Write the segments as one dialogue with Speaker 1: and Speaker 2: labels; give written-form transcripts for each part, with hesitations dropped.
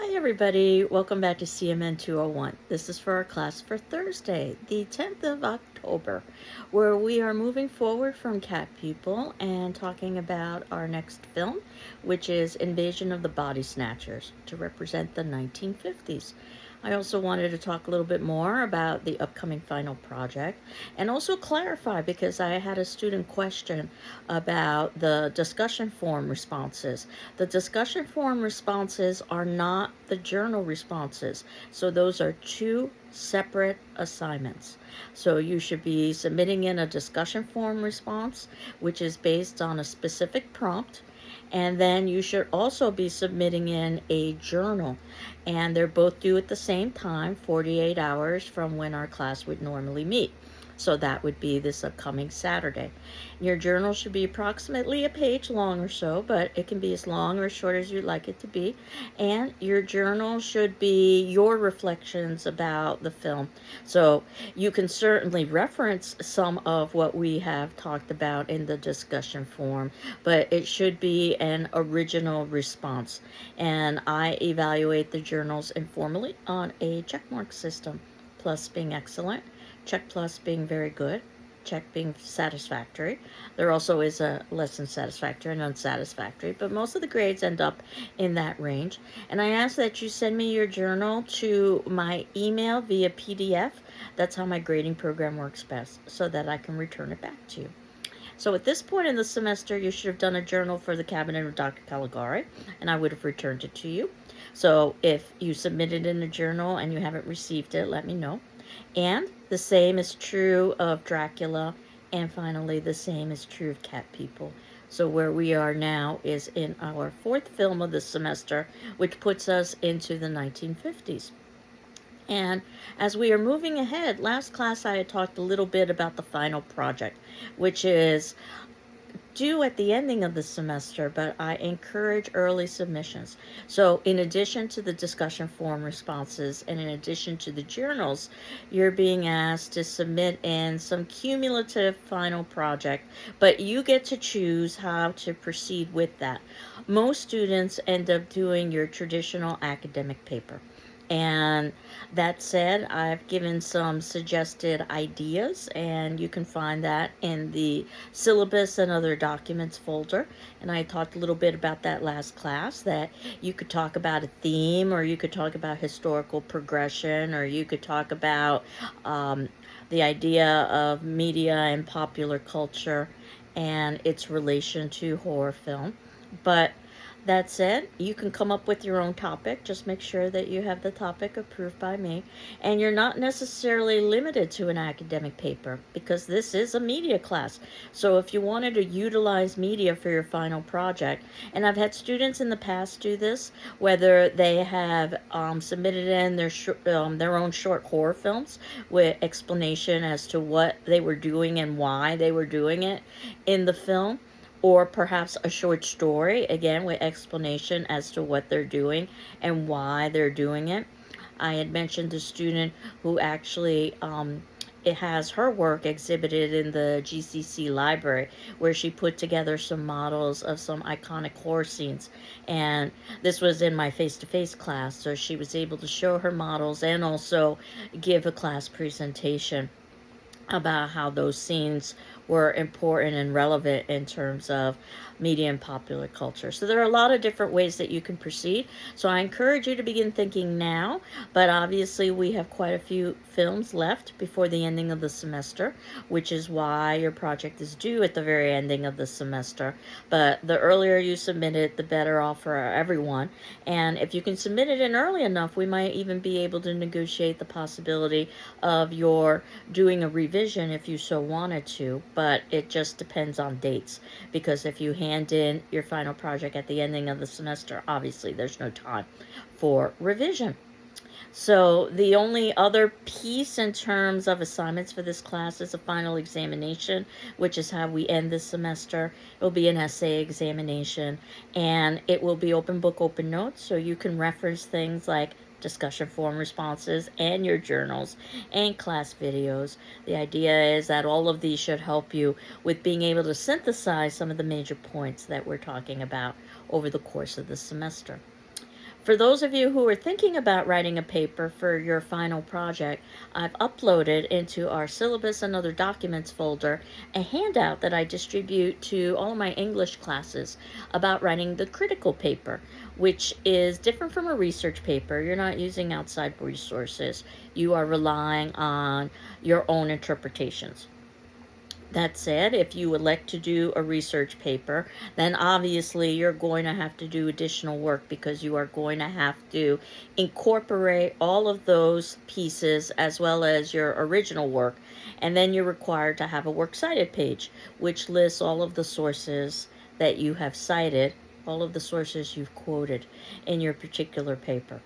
Speaker 1: Hi everybody, welcome back to CMN 201. This is for our class for Thursday, the 10th of October, where we are moving forward from Cat People and talking about our next film, which is Invasion of the Body Snatchers, to represent the 1950s. I also wanted to talk a little bit more about the upcoming final project and also clarify because I had a student question about the discussion forum responses. The discussion forum responses are not the journal responses, so those are two separate assignments. So you should be submitting in a discussion forum response, which is based on a specific prompt. And then you should also be submitting in a journal. And they're both due at the same time, 48 hours from when our class would normally meet. So that would be this upcoming Saturday. Your journal should be approximately a page long or so, but it can be as long or as short as you'd like it to be. And your journal should be your reflections about the film. So you can certainly reference some of what we have talked about in the discussion forum, but it should be an original response. And I evaluate the journals informally on a checkmark system, plus being excellent, check plus being very good, check being satisfactory. There also is a less than satisfactory and unsatisfactory, but most of the grades end up in that range. And I ask that you send me your journal to my email via PDF. That's how my grading program works best, so that I can return it back to you. So at this point in the semester, you should have done a journal for the cabinet of Dr. Caligari, and I would have returned it to you. So if you submitted in a journal and you haven't received it, let me know. And the same is true of Dracula, and finally, the same is true of Cat People. So where we are now is in our fourth film of the semester, which puts us into the 1950s. And as we are moving ahead, last class I had talked a little bit about the final project, which is due at the ending of the semester, but I encourage early submissions. So, in addition to the discussion forum responses and in addition to the journals, you're being asked to submit in some cumulative final project, but you get to choose how to proceed with that. Most students end up doing your traditional academic paper. And that said, I've given some suggested ideas, and you can find that in the syllabus and other documents folder. And I talked a little bit about that last class, that you could talk about a theme, or you could talk about historical progression, or you could talk about the idea of media and popular culture and its relation to horror film. But that said, you can come up with your own topic. Just make sure that you have the topic approved by me. And you're not necessarily limited to an academic paper because this is a media class. So if you wanted to utilize media for your final project, and I've had students in the past do this, whether they have submitted in their own short horror films with explanation as to what they were doing and why they were doing it in the film, or perhaps a short story, again, with explanation as to what they're doing and why they're doing it. I had mentioned a student who actually it has her work exhibited in the GCC library, where she put together some models of some iconic horror scenes. And this was in my face-to-face class, so she was able to show her models and also give a class presentation about how those scenes were important and relevant in terms of media and popular culture. So there are a lot of different ways that you can proceed. So I encourage you to begin thinking now, but obviously we have quite a few films left before the ending of the semester, which is why your project is due at the very ending of the semester. But the earlier you submit it, the better off for everyone. And if you can submit it in early enough, we might even be able to negotiate the possibility of your doing a revision if you so wanted to, but it just depends on dates. Because if you hand in your final project at the ending of the semester, obviously there's no time for revision. So the only other piece in terms of assignments for this class is a final examination, which is how we end this semester. It will be an essay examination, and it will be open book, open notes, so you can reference things like discussion forum responses and your journals and class videos. The idea is that all of these should help you with being able to synthesize some of the major points that we're talking about over the course of the semester. For those of you who are thinking about writing a paper for your final project, I've uploaded into our syllabus and other documents folder a handout that I distribute to all my English classes about writing the critical paper, which is different from a research paper. You're not using outside resources. You are relying on your own interpretations. That said, if you elect to do a research paper, then obviously you're going to have to do additional work because you are going to have to incorporate all of those pieces as well as your original work. And then you're required to have a works cited page, which lists all of the sources that you have cited, all of the sources you've quoted in your particular paper.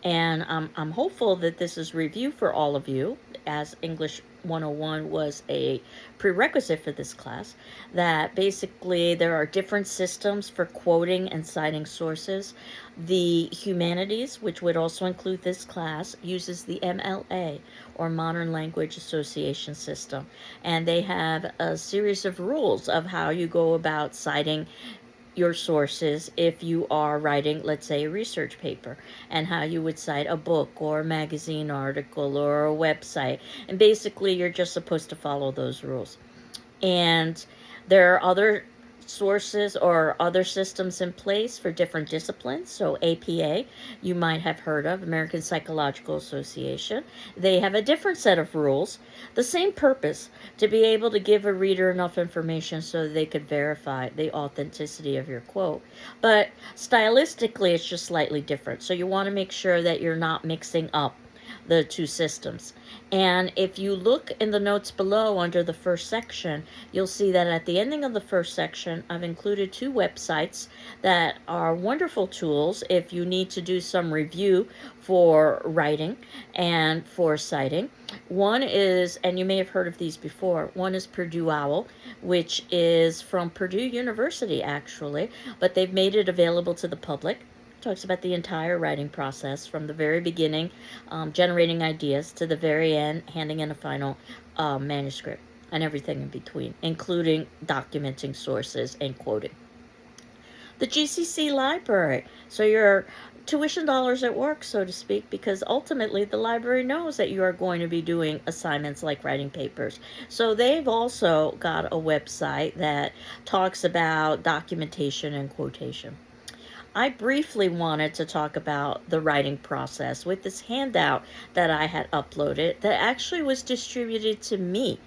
Speaker 1: And I'm hopeful that this is review for all of you, as English 101 was a prerequisite for this class, that basically there are different systems for quoting and citing sources. The humanities, which would also include this class, uses the MLA, or Modern Language Association system, and they have a series of rules of how you go about citing your sources if you are writing, let's say, a research paper, and how you would cite a book or a magazine article or a website. And basically, you're just supposed to follow those rules. And there are other sources or other systems in place for different disciplines. So APA, you might have heard of, American Psychological Association. They have a different set of rules, the same purpose, to be able to give a reader enough information so they could verify the authenticity of your quote. But stylistically, it's just slightly different. So you want to make sure that you're not mixing up the two systems. And if you look in the notes below under the first section, you'll see that at the ending of the first section, I've included 2 websites that are wonderful tools if you need to do some review for writing and for citing. One is, and you may have heard of these before, one is Purdue OWL, which is from Purdue University actually, but they've made it available to the public. Talks about the entire writing process from the very beginning, generating ideas, to the very end, handing in a final manuscript, and everything in between, including documenting sources and quoting. The GCC library, so your tuition dollars at work, so to speak, because ultimately the library knows that you are going to be doing assignments like writing papers. So they've also got a website that talks about documentation and quotation. I briefly wanted to talk about the writing process with this handout that I had uploaded that actually was distributed to me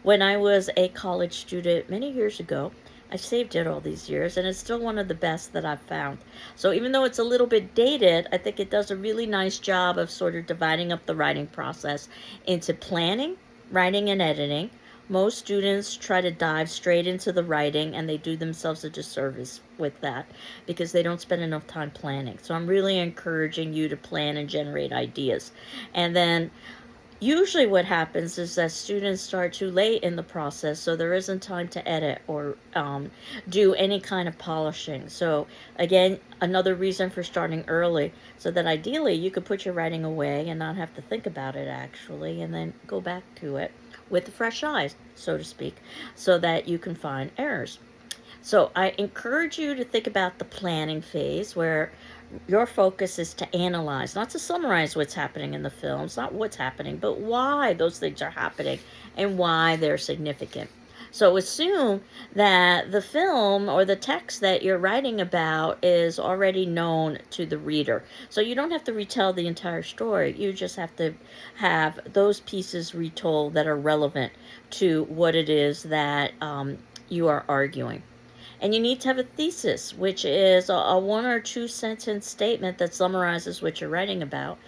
Speaker 1: when I was a college student many years ago. I saved it all these years, and it's still one of the best that I've found. So even though it's a little bit dated, I think it does a really nice job of sort of dividing up the writing process into planning, writing, and editing. Most students try to dive straight into the writing, and they do themselves a disservice with that because they don't spend enough time planning. So I'm really encouraging you to plan and generate ideas. And then usually what happens is that students start too late in the process, so there isn't time to edit or do any kind of polishing. So again, another reason for starting early, so that ideally you could put your writing away and not have to think about it actually, and then go back to it with fresh eyes, so to speak, so that you can find errors. So I encourage you to think about the planning phase, where your focus is to analyze, not to summarize what's happening in the films, not what's happening, but why those things are happening and why they're significant. So assume that the film or the text that you're writing about is already known to the reader. So you don't have to retell the entire story. You just have to have those pieces retold that are relevant to what it is that you are arguing. And you need to have a thesis, which is a 1 or 2 sentence statement that summarizes what you're writing about.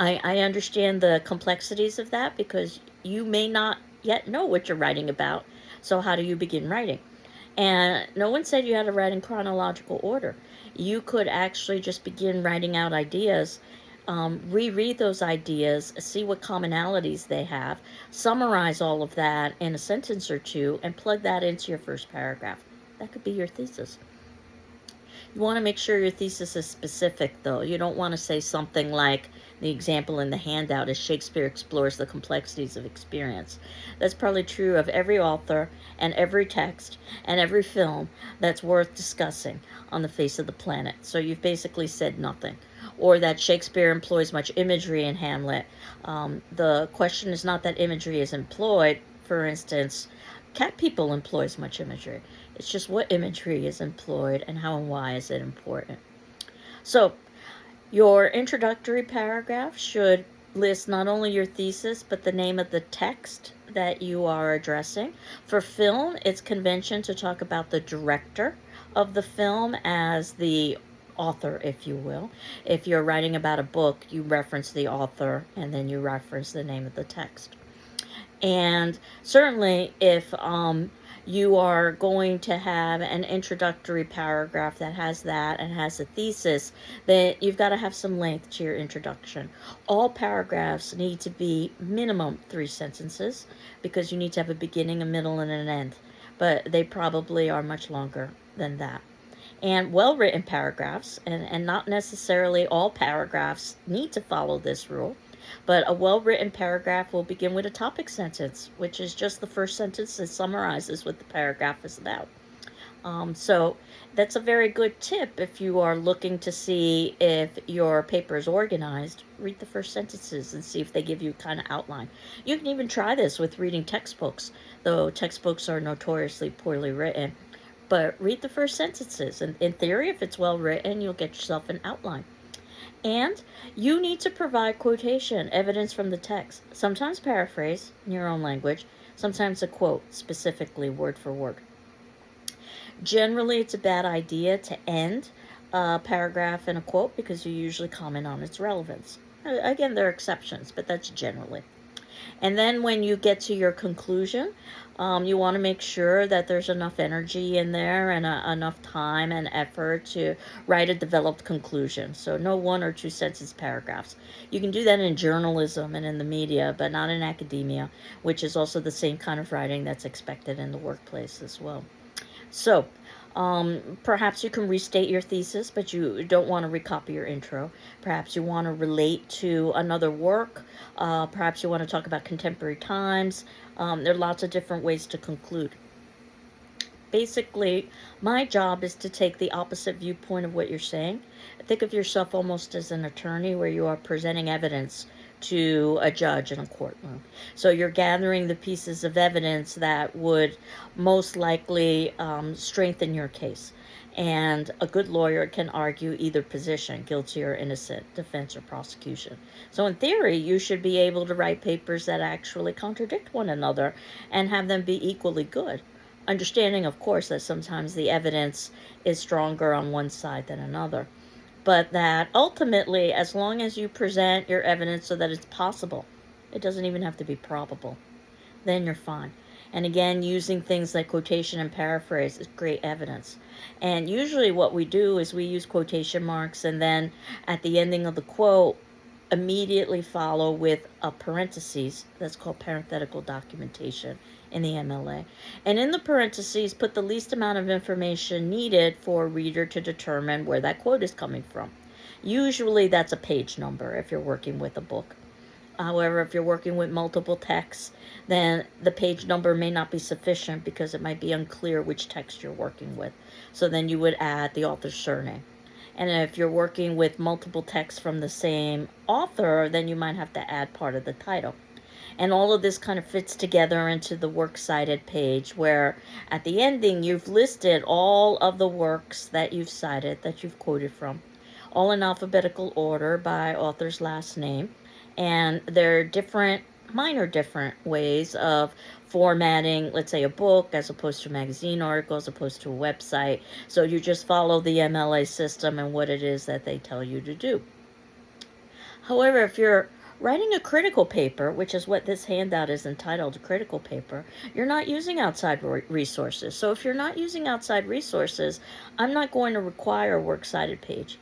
Speaker 1: I understand the complexities of that because you may not yet know what you're writing about. So how do you begin writing? And no one said you had to write in chronological order. You could actually just begin writing out ideas, reread those ideas, see what commonalities they have, summarize all of that in a sentence or 2, and plug that into your first paragraph. That could be your thesis. You want to make sure your thesis is specific, though. You don't want to say something like the example in the handout is Shakespeare explores the complexities of experience. That's probably true of every author and every text and every film that's worth discussing on the face of the planet. So you've basically said nothing. or that Shakespeare employs much imagery in Hamlet. The question is not that imagery is employed. For instance, Cat People employs much imagery. It's just what imagery is employed and how and why is it important. So, your introductory paragraph should list not only your thesis, but the name of the text that you are addressing. For film, it's convention to talk about the director of the film as the author, if you will. If you're writing about a book, you reference the author and then you reference the name of the text. And certainly, if you are going to have an introductory paragraph that has that and has a thesis, then you've got to have some length to your introduction. All paragraphs need to be minimum 3 sentences because you need to have a beginning, a middle, and an end. But they probably are much longer than that. And well-written paragraphs, and not necessarily all paragraphs need to follow this rule, but a well-written paragraph will begin with a topic sentence, which is just the first sentence that summarizes what the paragraph is about. So that's a very good tip if you are looking to see if your paper is organized. Read the first sentences and see if they give you kind of outline. You can even try this with reading textbooks, though textbooks are notoriously poorly written. But read the first sentences, and in theory, if it's well written, you'll get yourself an outline. And you need to provide quotation, evidence from the text. Sometimes paraphrase in your own language, sometimes a quote, specifically word for word. Generally, it's a bad idea to end a paragraph in a quote because you usually comment on its relevance. Again, there are exceptions, but that's generally. And then when you get to your conclusion, you want to make sure that there's enough energy in there and enough time and effort to write a developed conclusion. So no 1 or 2 sentence paragraphs. You can do that in journalism and in the media, but not in academia, which is also the same kind of writing that's expected in the workplace as well. So, perhaps you can restate your thesis, but you don't want to recopy your intro. Perhaps you want to relate to another work. Perhaps you want to talk about contemporary times. There are lots of different ways to conclude. Basically, my job is to take the opposite viewpoint of what you're saying. Think of yourself almost as an attorney where you are presenting evidence to a judge in a courtroom. So you're gathering the pieces of evidence that would most likely strengthen your case. And a good lawyer can argue either position, guilty or innocent, defense or prosecution. So in theory, you should be able to write papers that actually contradict one another and have them be equally good. Understanding, of course, that sometimes the evidence is stronger on one side than another. But that ultimately, as long as you present your evidence so that it's possible, it doesn't even have to be probable, then you're fine. And again, using things like quotation and paraphrase is great evidence. And usually what we do is we use quotation marks and then at the ending of the quote, immediately follow with a parentheses. That's called parenthetical documentation in the MLA. And in the parentheses, put the least amount of information needed for a reader to determine where that quote is coming from. Usually that's a page number if you're working with a book. However, if you're working with multiple texts, then the page number may not be sufficient because it might be unclear which text you're working with. So then you would add the author's surname. And if you're working with multiple texts from the same author, then you might have to add part of the title. And all of this kind of fits together into the works cited page where at the ending you've listed all of the works that you've cited, that you've quoted from, all in alphabetical order by author's last name. And there are minor different ways of formatting, let's say a book as opposed to a magazine article, as opposed to a website. So you just follow the MLA system and what it is that they tell you to do. However, if you're writing a critical paper, which is what this handout is entitled, a critical paper, you're not using outside resources. So if you're not using outside resources, I'm not going to require a works cited page.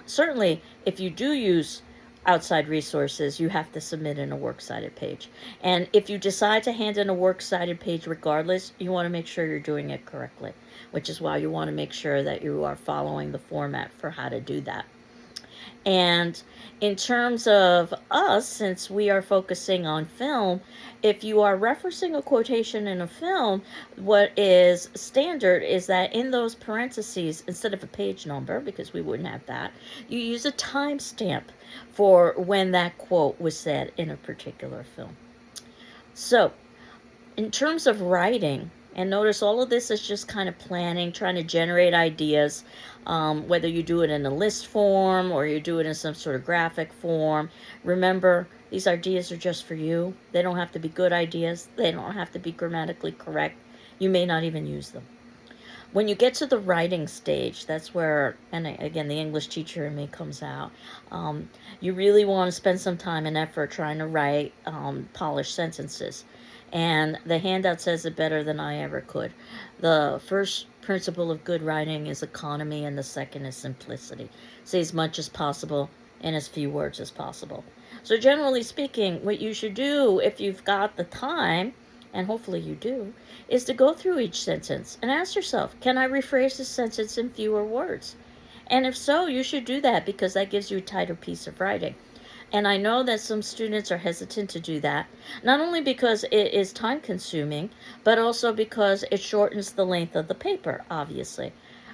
Speaker 1: Certainly, if you do use outside resources, you have to submit in a works cited page. And if you decide to hand in a works cited page regardless, you want to make sure you're doing it correctly, which is why you want to make sure that you are following the format for how to do that. And in terms of us, since we are focusing on film, if you are referencing a quotation in a film, what is standard is that in those parentheses, instead of a page number, because we wouldn't have that, you use a timestamp for when that quote was said in a particular film. So, in terms of writing, and notice all of this is just kind of planning, trying to generate ideas, whether you do it in a list form or you do it in some sort of graphic form. Remember, these ideas are just for you. They don't have to be good ideas, they don't have to be grammatically correct. You may not even use them. When you get to the writing stage, that's where, and again, the English teacher in me comes out. You really want to spend some time and effort trying to write polished sentences. And the handout says it better than I ever could. The first principle of good writing is economy, and the second is simplicity. Say as much as possible in as few words as possible. So, generally speaking, what you should do if you've got the time, and hopefully you do, is to go through each sentence and ask yourself, can I rephrase this sentence in fewer words? And if so, you should do that because that gives you a tighter piece of writing. And I know that some students are hesitant to do that, not only because it is time consuming, but also because it shortens the length of the paper, obviously.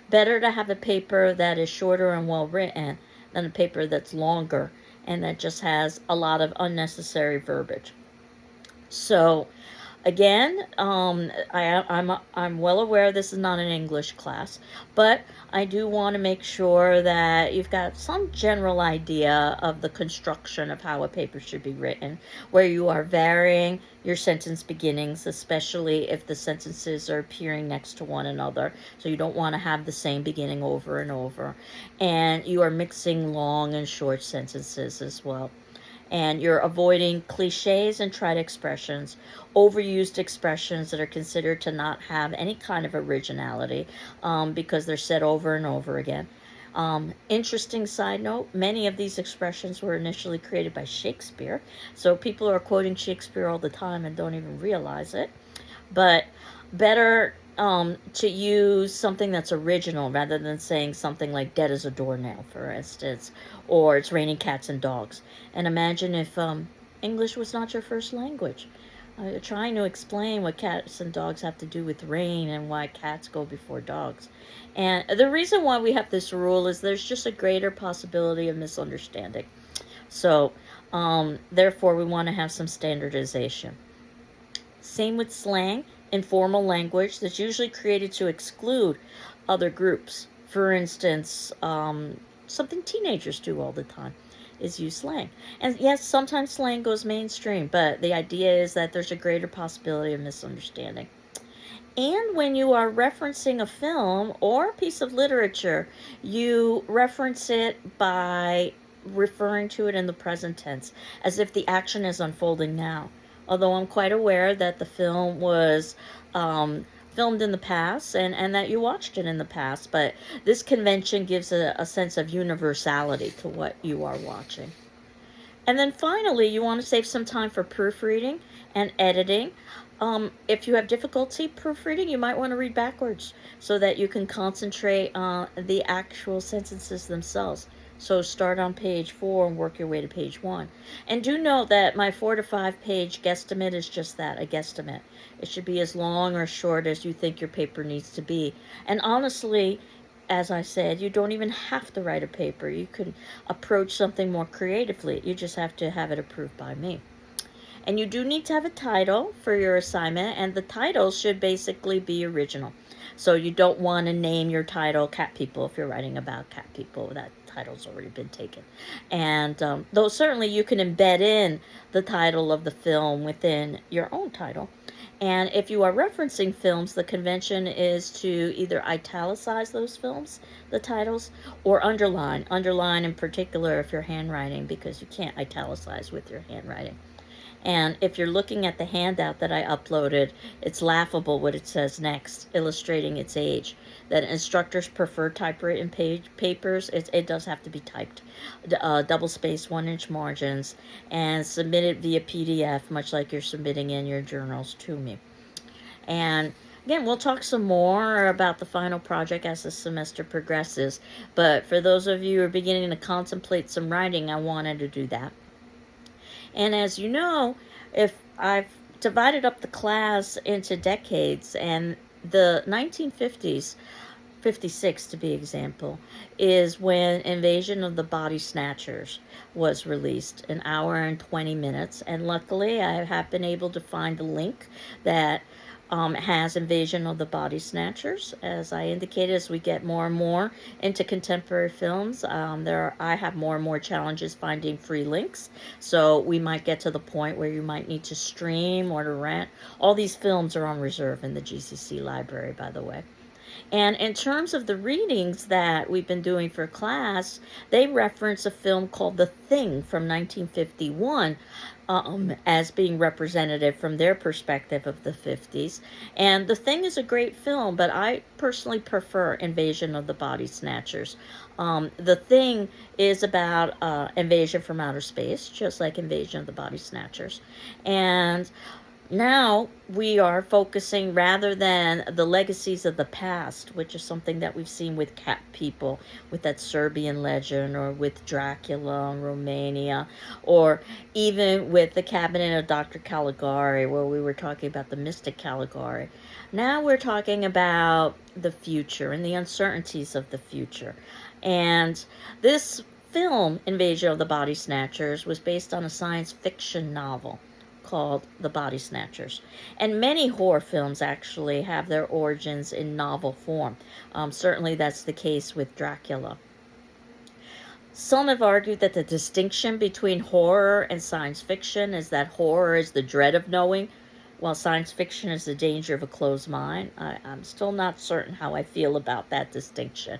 Speaker 1: Better to have a paper that is shorter and well written than a paper that's longer and that just has a lot of unnecessary verbiage. So, again, I'm well aware this is not an English class, but I do want to make sure that you've got some general idea of the construction of how a paper should be written, where you are varying your sentence beginnings, especially if the sentences are appearing next to one another. So you don't want to have the same beginning over and over. And you are mixing long and short sentences as well, and you're avoiding cliches and trite expressions, overused expressions that are considered to not have any kind of originality because they're said over and over again. Interesting side note, many of these expressions were initially created by Shakespeare, so people are quoting Shakespeare all the time and don't even realize it. But better to use something that's original rather than saying something like dead as a doornail, for instance, or it's raining cats and dogs. And imagine if English was not your first language. Trying to explain what cats and dogs have to do with rain and why cats go before dogs. And the reason why we have this rule is there's just a greater possibility of misunderstanding. So, therefore, we want to have some standardization. Same with slang, informal language that's usually created to exclude other groups. For instance, something teenagers do all the time is use slang. And yes, sometimes slang goes mainstream, but the idea is that there's a greater possibility of misunderstanding. And when you are referencing a film or a piece of literature, you reference it by referring to it in the present tense, as if the action is unfolding now. Although I'm quite aware that the film was filmed in the past and that you watched it in the past, but this convention gives a sense of universality to what you are watching. And then finally, you want to save some time for proofreading and editing. If you have difficulty proofreading, you might want to read backwards so that you can concentrate on the actual sentences themselves. So start on page 4 and work your way to page 1. And do note that my 4 to 5 page guesstimate is just that, a guesstimate. It should be as long or short as you think your paper needs to be. And honestly, as I said, you don't even have to write a paper. You could approach something more creatively. You just have to have it approved by me. And you do need to have a title for your assignment, and the title should basically be original. So you don't want to name your title Cat People if you're writing about cat people. That title's already been taken. And though certainly you can embed in the title of the film within your own title. And if you are referencing films, the convention is to either italicize those films, the titles, or underline. Underline in particular if you're handwriting, because you can't italicize with your handwriting. And if you're looking at the handout that I uploaded, it's laughable what it says next, illustrating its age. That instructors prefer typewritten papers. It does have to be typed. Double space, 1-inch margins, and submitted via PDF, much like you're submitting in your journals to me. And Again, we'll talk some more about the final project as the semester progresses, but for those of you who are beginning to contemplate some writing, I wanted to do that. And as you know, if I've divided up the class into decades, and the 1950s, 56 to be example, is when Invasion of the Body Snatchers was released, an hour and 20 minutes. And luckily, I have been able to find a link that has Invasion of the Body Snatchers. As I indicated, as we get more and more into contemporary films, I have more and more challenges finding free links. So we might get to the point where you might need to stream or to rent. All these films are on reserve in the GCC library, by the way. And in terms of the readings that we've been doing for class, they reference a film called The Thing from 1951 as being representative from their perspective of the 50s. And The Thing is a great film, but I personally prefer Invasion of the Body Snatchers. The Thing is about invasion from outer space, just like Invasion of the Body Snatchers. And now we are focusing rather than the legacies of the past, which is something that we've seen with Cat People, with that Serbian legend, or with Dracula in Romania, or even with the Cabinet of Dr. Caligari, where we were talking about the mystic Caligari. Now we're talking about the future and the uncertainties of the future. And this film, Invasion of the Body Snatchers, was based on a science fiction novel called The Body Snatchers. And many horror films actually have their origins in novel form. Certainly that's the case with Dracula. Some have argued that the distinction between horror and science fiction is that horror is the dread of knowing, while science fiction is the danger of a closed mind. I'm still not certain how I feel about that distinction.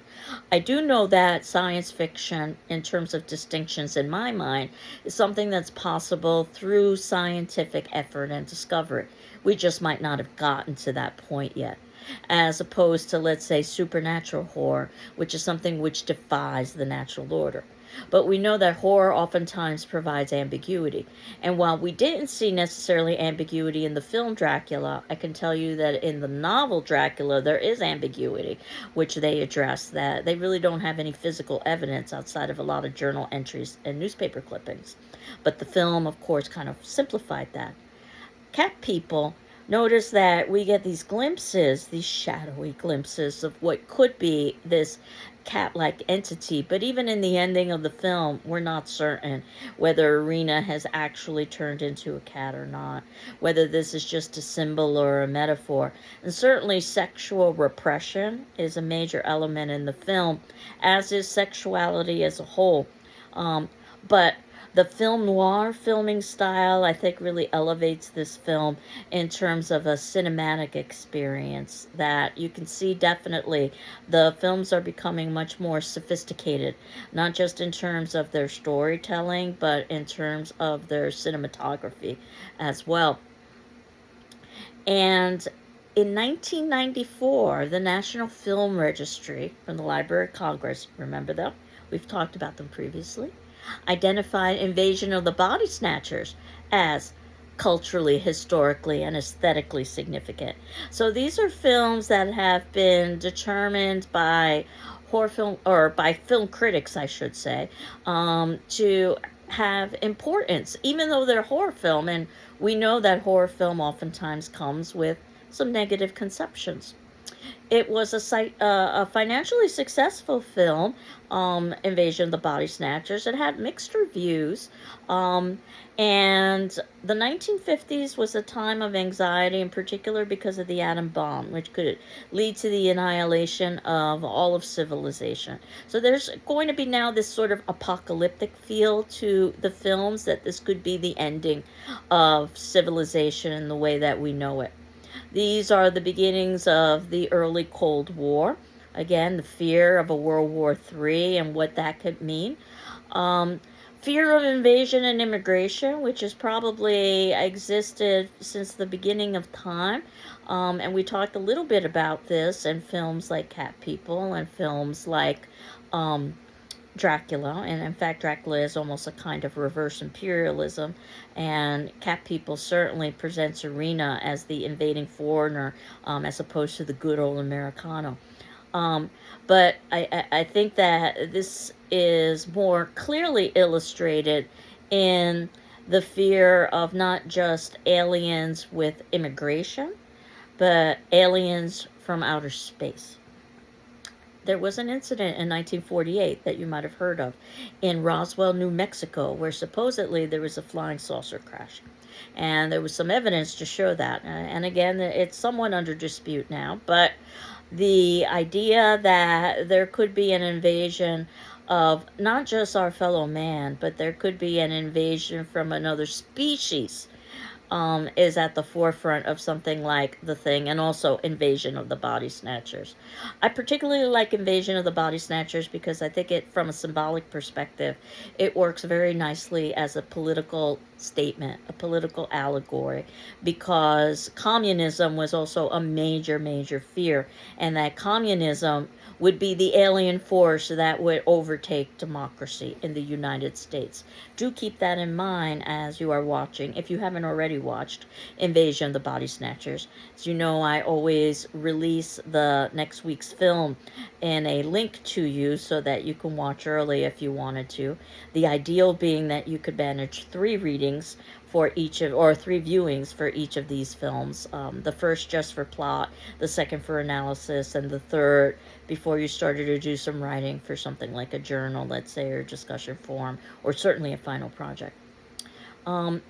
Speaker 1: I do know that science fiction, in terms of distinctions in my mind, is something that's possible through scientific effort and discovery. We just might not have gotten to that point yet. As opposed to, let's say, supernatural horror, which is something which defies the natural order. But we know that horror oftentimes provides ambiguity. And while we didn't see necessarily ambiguity in the film Dracula, I can tell you that in the novel Dracula, there is ambiguity, which they address, that they really don't have any physical evidence outside of a lot of journal entries and newspaper clippings. But the film, of course, kind of simplified that. Cat People, notice that we get these glimpses, these shadowy glimpses of what could be this cat-like entity. But even in the ending of the film, we're not certain whether Irina has actually turned into a cat or not, whether this is just a symbol or a metaphor. And certainly sexual repression is a major element in the film, as is sexuality as a whole. But the film noir filming style, I think, really elevates this film in terms of a cinematic experience that you can see definitely the films are becoming much more sophisticated, not just in terms of their storytelling, but in terms of their cinematography as well. And in 1994, the National Film Registry from the Library of Congress, remember them? We've talked about them previously, identified Invasion of the Body Snatchers as culturally, historically, and aesthetically significant. So these are films that have been determined by horror film, or by film critics, I should say, to have importance, even though they're horror film. And we know that horror film oftentimes comes with some negative conceptions. It was a financially successful film, Invasion of the Body Snatchers. It had mixed reviews, and the 1950s was a time of anxiety, in particular because of the atom bomb, which could lead to the annihilation of all of civilization. So there's going to be now this sort of apocalyptic feel to the films, that this could be the ending of civilization in the way that we know it. These are the beginnings of the early Cold War. Again, the fear of a World War III and what that could mean. Fear of invasion and immigration, which has probably existed since the beginning of time. And we talked a little bit about this in films like Cat People and films like Dracula, and in fact, Dracula is almost a kind of reverse imperialism, and Cat People certainly presents Serena as the invading foreigner, as opposed to the good old Americano. Um, but I think that this is more clearly illustrated in the fear of not just aliens with immigration, but aliens from outer space. There was an incident in 1948 that you might have heard of in Roswell, New Mexico, where supposedly there was a flying saucer crash. And there was some evidence to show that. And again, it's somewhat under dispute now, but the idea that there could be an invasion of not just our fellow man, but there could be an invasion from another species, is at the forefront of something like The Thing, and also Invasion of the Body Snatchers. I particularly like Invasion of the Body Snatchers because I think it, from a symbolic perspective, it works very nicely as a political statement, a political allegory, because communism was also a major, major fear, and that communism would be the alien force that would overtake democracy in the United States. Do keep that in mind as you are watching, if you haven't already watched Invasion of the Body Snatchers. As you know, I always release the next week's film in a link to you so that you can watch early if you wanted to. The ideal being that you could manage 3 readings for each of, or 3 viewings for each of these films. The first just for plot, the second for analysis, and the third before you started to do some writing for something like a journal, let's say, or discussion forum, or certainly a final project.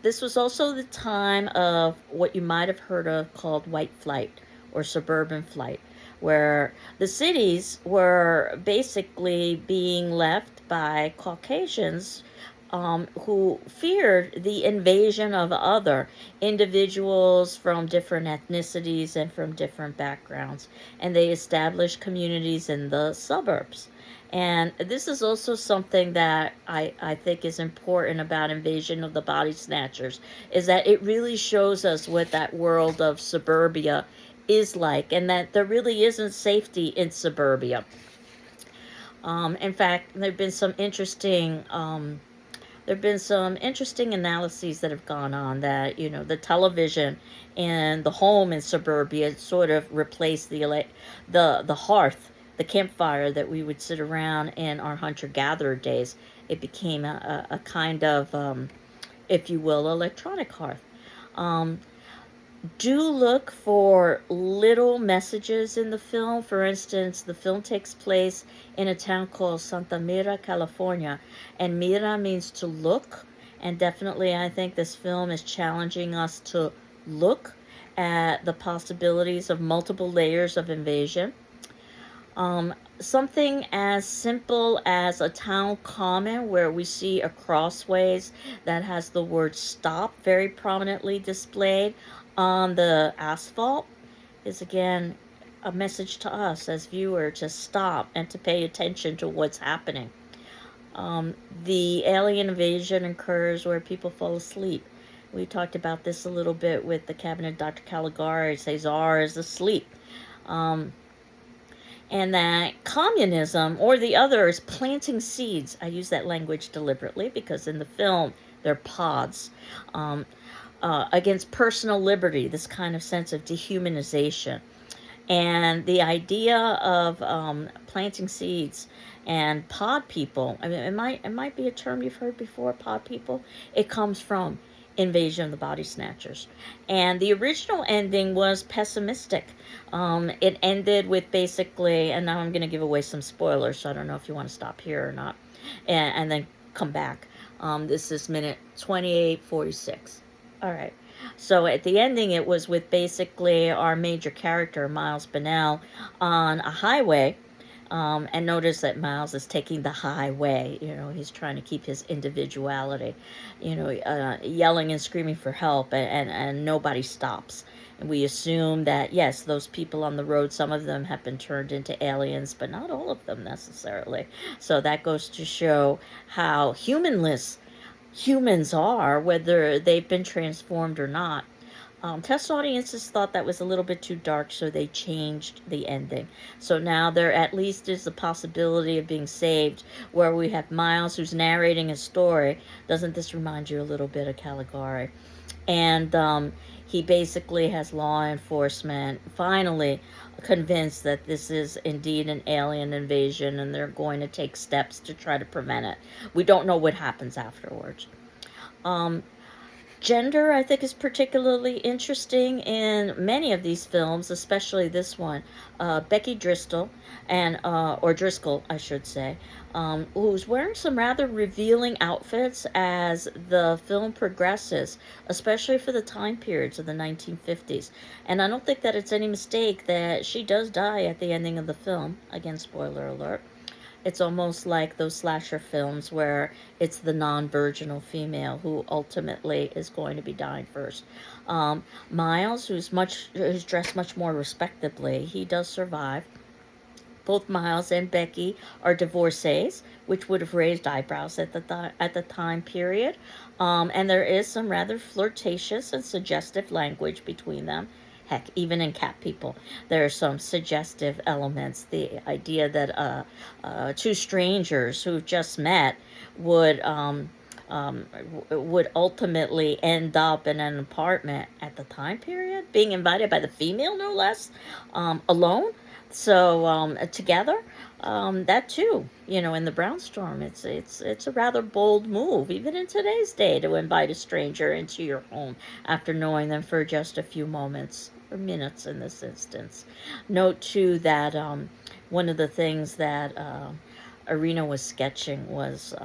Speaker 1: This was also the time of what you might have heard of called white flight or suburban flight, where the cities were basically being left by Caucasians, who feared the invasion of other individuals from different ethnicities and from different backgrounds. And they established communities in the suburbs. And this is also something that I think is important about Invasion of the Body Snatchers, is that it really shows us what that world of suburbia is like, and that there really isn't safety in suburbia. In fact, there have been some interesting analyses that have gone on that, the television and the home in suburbia sort of replaced the hearth, the campfire that we would sit around in our hunter-gatherer days. It became a kind of, if you will, electronic hearth. Um, do look for little messages in the film. For instance, the film takes place in a town called Santa Mira, California, and Mira means to look, and definitely I think this film is challenging us to look at the possibilities of multiple layers of invasion. Something as simple as a town common where we see a crossways that has the word stop very prominently displayed on the asphalt is again a message to us as viewers to stop and to pay attention to what's happening. The alien invasion occurs where people fall asleep. We talked about this a little bit with the cabinet. Dr. Caligari. Cesar is asleep. And that communism, or the other, is planting seeds. I use that language deliberately because in the film they're pods, against personal liberty, this kind of sense of dehumanization. And the idea of planting seeds and pod people, I mean, it might be a term you've heard before, pod people. It comes from Invasion of the Body Snatchers. And the original ending was pessimistic. It ended with basically, and now I'm going to give away some spoilers, so I don't know if you want to stop here or not, and then come back. This is minute 28:46. All right. So at the ending, it was with basically our major character, Miles Bennell, on a highway. And notice that Miles is taking the highway. He's trying to keep his individuality, yelling and screaming for help, and nobody stops. And we assume that, yes, those people on the road, some of them have been turned into aliens, but not all of them necessarily. So that goes to show how humanless humans are, whether they've been transformed or not. Test audiences thought that was a little bit too dark, so they changed the ending. So now there at least is the possibility of being saved, where we have Miles who's narrating a story. Doesn't this remind you a little bit of Caligari? And he basically has law enforcement finally convinced that this is indeed an alien invasion, and they're going to take steps to try to prevent it. We don't know what happens afterwards. Um, Gender, I think, is particularly interesting in many of these films, especially this one. Becky Driscoll, or Driscoll, I should say, who's wearing some rather revealing outfits as the film progresses, especially for the time periods of the 1950s. And I don't think that it's any mistake that she does die at the ending of the film. Again, spoiler alert. It's almost like those slasher films where it's the non-virginal female who ultimately is going to be dying first. Miles, who's dressed much more respectably, he does survive. Both Miles and Becky are divorcees, which would have raised eyebrows at the time period. And there is some rather flirtatious and suggestive language between them. Heck, even in Cat People, there are some suggestive elements. The idea that two strangers who've just met would would ultimately end up in an apartment at the time period, being invited by the female, no less, alone. So together, that too, in the Brownstorm, it's a rather bold move, even in today's day, to invite a stranger into your home after knowing them for just a few moments or minutes in this instance. Note too that one of the things that Arena was sketching was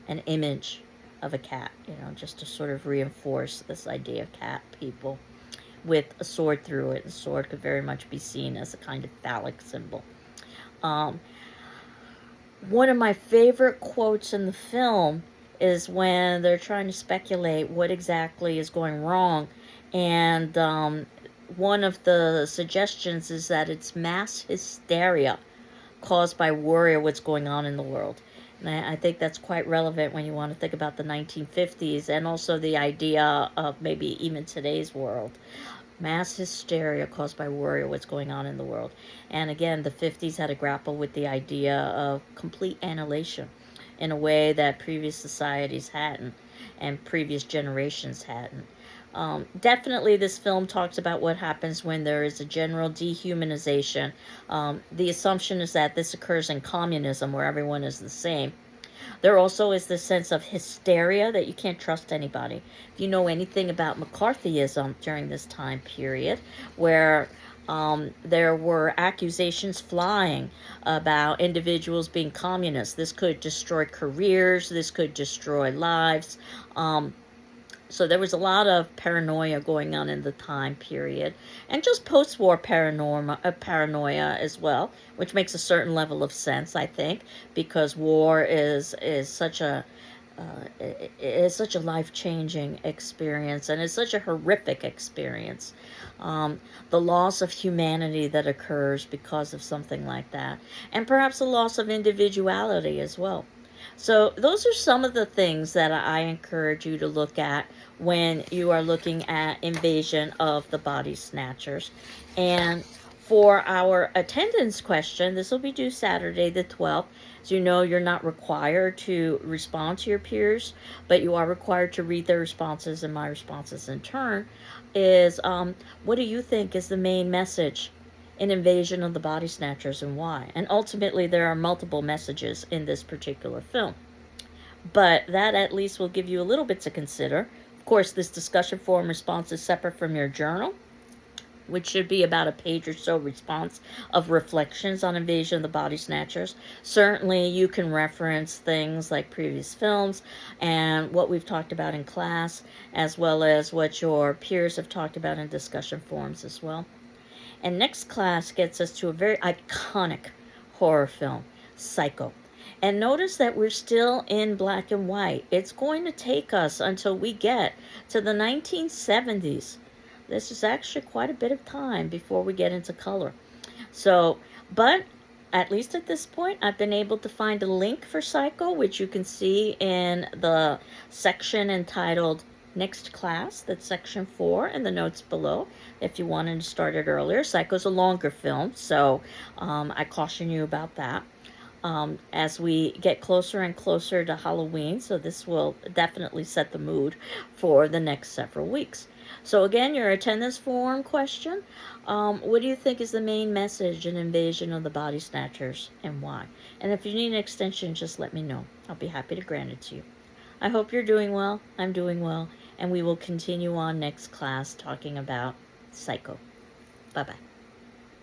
Speaker 1: an image of a cat, just to sort of reinforce this idea of cat people with a sword through it. The sword could very much be seen as a kind of phallic symbol. Um, One of my favorite quotes in the film is when they're trying to speculate what exactly is going wrong, and one of the suggestions is that it's mass hysteria caused by worry of what's going on in the world. And I think that's quite relevant when you want to think about the 1950s and also the idea of maybe even today's world. Mass hysteria caused by worry of what's going on in the world. And again, the 50s had to grapple with the idea of complete annihilation in a way that previous societies hadn't and previous generations hadn't. Definitely, this film talks about what happens when there is a general dehumanization. The assumption is that this occurs in communism, where everyone is the same. There also is this sense of hysteria that you can't trust anybody. If you know anything about McCarthyism during this time period, where there were accusations flying about individuals being communists. This could destroy careers, this could destroy lives. So there was a lot of paranoia going on in the time period, and just post-war paranoia as well, which makes a certain level of sense, I think, because war is such a life-changing experience, and it's such a horrific experience. The loss of humanity that occurs because of something like that, and perhaps the loss of individuality as well. So those are some of the things that I encourage you to look at when you are looking at Invasion of the Body Snatchers. And for our attendance question, this will be due Saturday the 12th. As you know, you're not required to respond to your peers, but you are required to read their responses and my responses in turn. Is what do you think is the main message in Invasion of the Body Snatchers, and why? And ultimately, there are multiple messages in this particular film. But that at least will give you a little bit to consider. Of course, this discussion forum response is separate from your journal, which should be about a page or so response of reflections on Invasion of the Body Snatchers. Certainly, you can reference things like previous films and what we've talked about in class, as well as what your peers have talked about in discussion forums as well. And next class gets us to a very iconic horror film, Psycho. And notice that we're still in black and white. It's going to take us until we get to the 1970s. This is actually quite a bit of time before we get into color. So, but at least at this point, I've been able to find a link for Psycho, which you can see in the section entitled next class. That's section 4 in the notes below. If you wanted to start it earlier, Psycho's a longer film, so I caution you about that. As we get closer and closer to Halloween, so this will definitely set the mood for the next several weeks. So again, your attendance form question, what do you think is the main message in Invasion of the Body Snatchers, and why? And if you need an extension, just let me know. I'll be happy to grant it to you. I hope you're doing well. I'm doing well, and we will continue on next class talking about Psycho. Bye-bye.